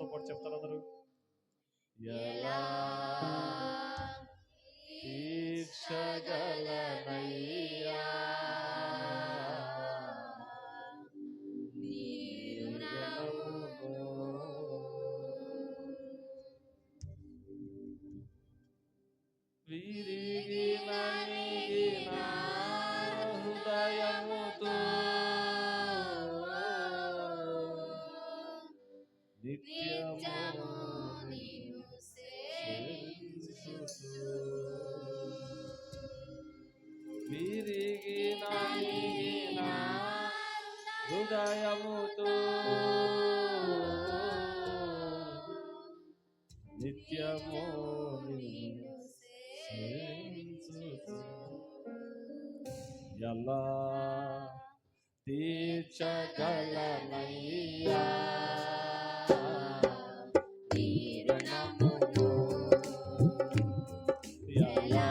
నాతో పాటు చెప్తారు అందరూ. ఎలా తీర్చగలనయ్యా విరిగి నలిగిన హృదయముతో నిత్యము నిన్ను సేవించుచు విరిగి నలిగిన హృదయముతో నిత్యము నిన్ను సేవించుచు ఎలా తీర్చగలనయ్యా ఎలా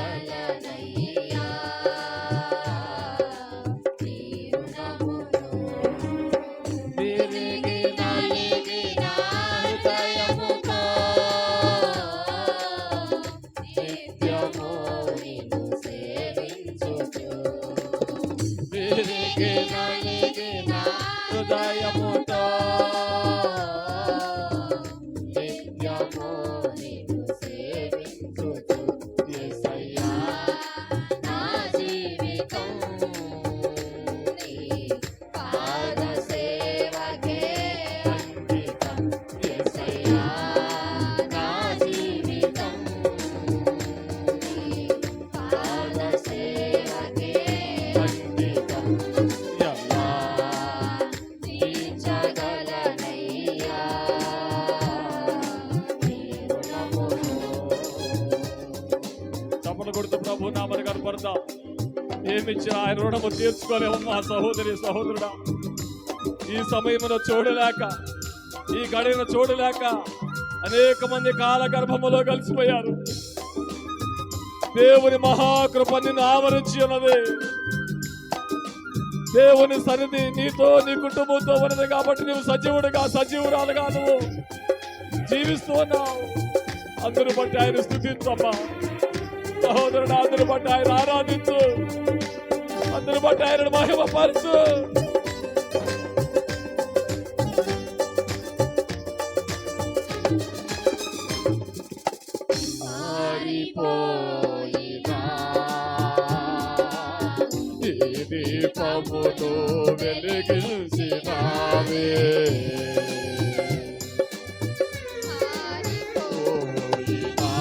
తీర్చగలనయ్యా విరిగి నలిగిన హృదయముతో నిత్యము నిన్ను సేవించుచు విరిగి నలిగిన హృదయముతో నిత్యము నిన్ను సేవించుచు యేసయ్యా నా జీవితం నీ పాద సేవకే అంకితం యేసయ్యా నా జీవితం నీ పాద సేవకే అంకితం ఎలా తీర్చగలనయ్యా నీ రుణమును. చప్పట్లు కొడుతూ ప్రభు నామని కనపడతాం. ఏమిచ్చినా ఆయన రుణము తీర్చుకోలేము మా సహోదరి సహోదరుడా. ఈ సమయంలో చూడలేక, ఈ గడియను చూడలేక అనేక మంది కాల గర్భములో కలిసిపోయారు. దేవుని మహాకృప నిన్ను ఆవరించి ఉన్నది. దేవుని సన్నిధి నీతో నీ కుటుంబంతో ఉన్నది కాబట్టి నువ్వు సజీవుడుగా సజీవురాలుగా నువ్వు జీవిస్తూ ఉన్నావు. అందరూ బట్టి ఆయన స్తుతించమ్మా సహోదరుడు. అందరూ బట్టి ఆయన ఆరాధించు. అందరూ బట్టి ఆయన మహిమపరచు. ఆరిపోయినా ఈ దీపమును వెలిగించినావే ఆరిపోయినా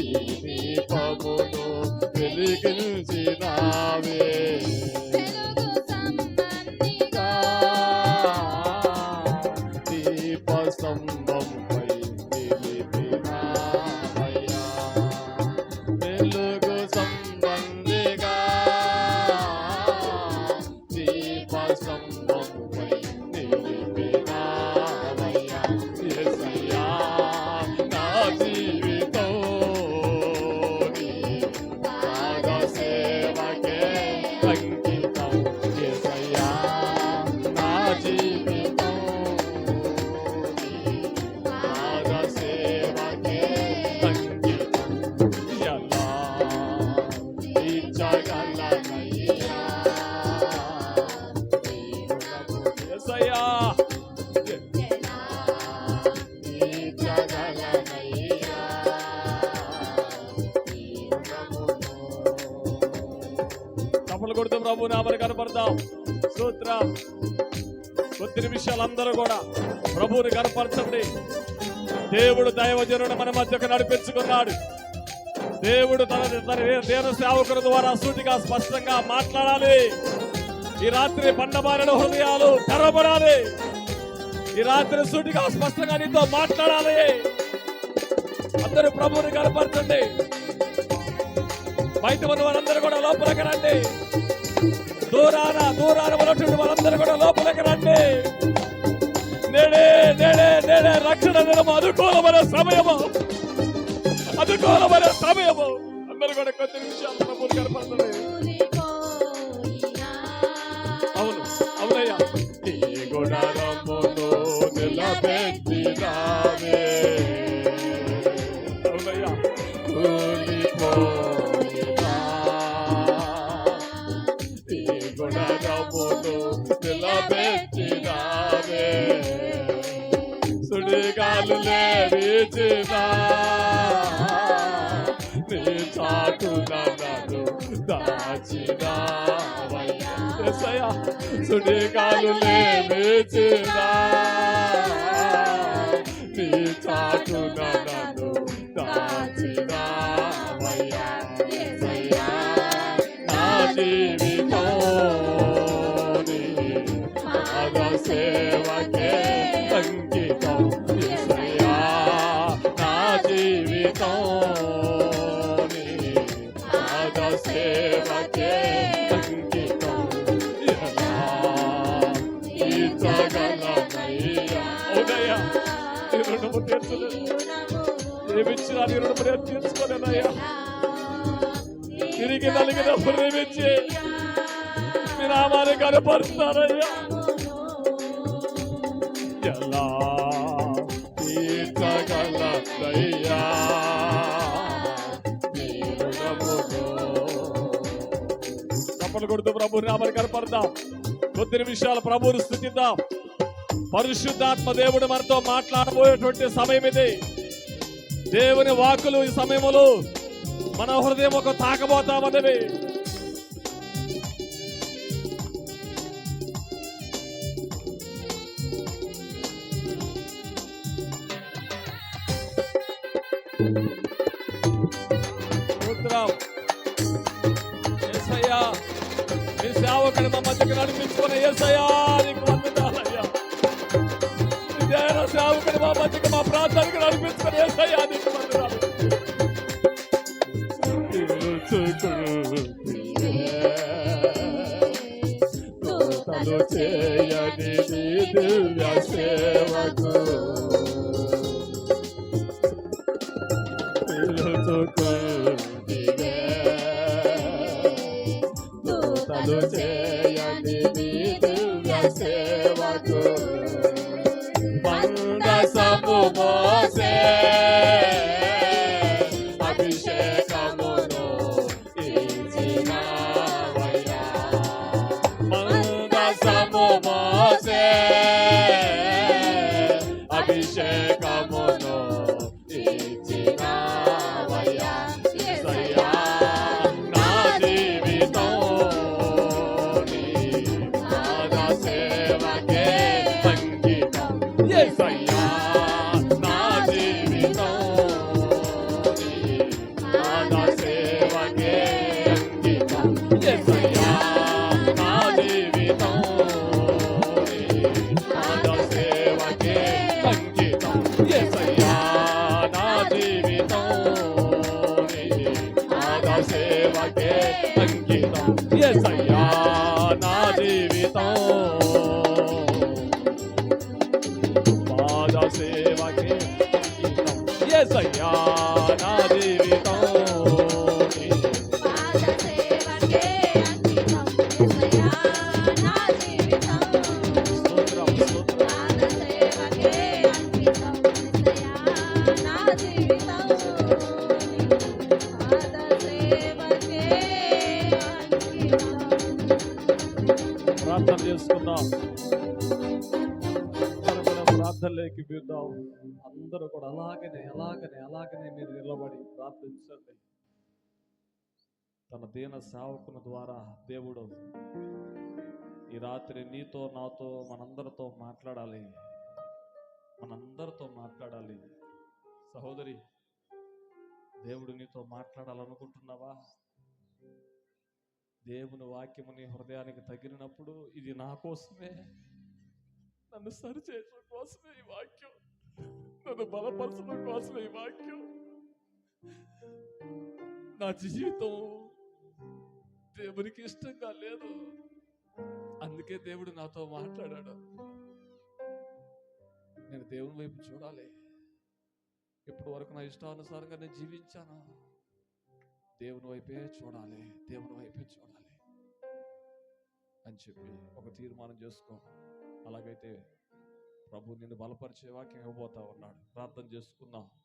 ఈ దీపమును వెలిగించినావే దీప స్తంభంపై నిలిపినావయ్యా వెలుగు సంబంధిగా దీప స్తంభంపై నిలిపినావయ్యా యేసయ్యా నా జీవితం నీ పాద సేవకే అంకితం యేసయ్యా నా జీవితం నీ పాద సేవకే అంకితం ఎలా తీర్చగలనయ్యా నీ రుణము. యేసయ్యా ఎలా తీర్చగలనయ్యా నీ రుణమును. చప్పట్లు కొడుతూ ప్రభు నామని కనపడతాం. స్తోత్రం. కొద్ది నిమిషాలు అందరూ కూడా ప్రభువుని కనపరచండి. దేవుడు దైవజనుడు మన మధ్యకు నడిపించుకున్నాడు. దేవుడు తన దేవ సేవకుల ద్వారా సూటిగా స్పష్టంగా మాట్లాడాలి. ఈ రాత్రి బండబారిన హృదయాలు తెరవబడాలి. ఈ రాత్రి సూటిగా స్పష్టంగా నీతో మాట్లాడాలి. అందరూ ప్రభువుని కనపరచండి. బయట ఉన్న వారందరూ కూడా లోపలికి రండి. దూరాన ఉన్నటువంటి వారందరూ కూడా లోపలికి రండి. నేడే నేడే నేడే రక్షణ దినము, అనుకూలమైన సమయము, అనుకూలమైన సమయము. అందరూ కూడా కొద్ది నిమిషాలు ప్రభువుని కనపరచండి. అవును అవునయ్యా నీ గుణరమును నిలబెట్టినావే అవునయ్యా కూలిపోయినా నీ గుణరమును నిలబెట్టినావే సుడిగాలులే వీచినా నీ చాటున నన్ను దాచినావయ్యా యేసయ్యా సుడిగాలులే వీచినా నీ చాటున నన్ను దాచినావయ్యా యేసయ్యా నా జీవితం నీ పాద సేవకే అంకితం యేసయ్యా నా జీవితం నీ పాద సేవకే అంకితం ఎలా తీర్చగలనయ్యా అవునయ్యా నీ రుణము తీర్చలేదు ఏమిచ్చినా నీ రుణము నేను తీర్చుకోలేనయ్యా తిరిగి నలిగినప్పుడు ఏమిచ్చి మీ నామాన్ని కనపరుస్తారయ్యా ఎలా తీర్చగలనయ్యా నీ రుణమును చప్పట్లు కొడుతూ ప్రభు నామాన్ని కనపడదాం కొద్ది నిమిషాలు ప్రభువుని స్తుతిద్దాం పరిశుద్ధాత్మ దేవుడు మనతో మాట్లాడబోయేటువంటి సమయం ఇది దేవుని వాక్కులు ఈ సమయములో మన హృదయం ఒక తాకబోతామన్నవి యేసయ్యా మీ సేవకుని మా మధ్యకి నడిపించుకున్న యేసయ్యా నీకు వందనాలయ్యా సేవకుని మా మధ్యకి మా ప్రాంతానికి నడిపించుకున్న యేసయ్యా నీకు వందనాలు తను చేయని నీ దివ్య సేవకు తను చేయని నీ దివ్య సేవకు మందసము మోసే అభిషేకమును ఇచ్చినావయ్యా మందసము మోసే అభిషేకమును ఇచ్చినావయ్యా యేసయ్యా నా జీవితం నీ పాద సేవకే అంకితం యేసయ్యా నా జీవితం నీ పాద సేవకే అంకితం యేసయ్యా నా జీవితం నీ పాద సేవకే అంకితం యేసయ్యా నా జీవితం నీ పాద సేవకే అంకితం యేసయ్యా నా జీవితం పాద సేవకే అంకితం యేసయ్యా నా జీవితం నీ పాద సేవకే అంకితం యేసయ్యా నా జీవితం స్తోత్రం స్తోత్రం పాద సేవకే అంకితం యేసయ్యా నా జీవితం పాద సేవకే అంకితం ప్రార్థన చేసుకుందాం ప్రార్థనలోకి వెళ్దాం అందరూ కూడా అలాగనే మీరు నిలబడి ప్రార్థించండి తన దీన సేవకుని ద్వారా దేవుడు ఈ రాత్రి నీతో నాతో మనందరితో మాట్లాడాలి సహోదరి దేవుడు నీతో మాట్లాడాలనుకుంటున్నావా దేవుని వాక్యము నీ హృదయానికి తగిలినప్పుడు ఇది నా కోసమే నన్ను సరిచేయడం కోసమే ఈ వాక్యం నన్ను బలపరచడం కోసమే ఈ వాక్యం నా జీవితం దేవునికి ఇష్టంగా లేదు అందుకే దేవుడు నాతో మాట్లాడాడు నేను దేవుని వైపు చూడాలి ఇప్పటి వరకు నా ఇష్టానుసారంగా నేను జీవించాను దేవుని వైపే చూడాలి అని చెప్పి ఒక తీర్మానం చేసుకో. అలాగైతే ప్రభు నిన్ను బలపరిచే వాక్యం ఇవ్వబోతా ఉన్నాడు. ప్రార్థన చేసుకుందాం.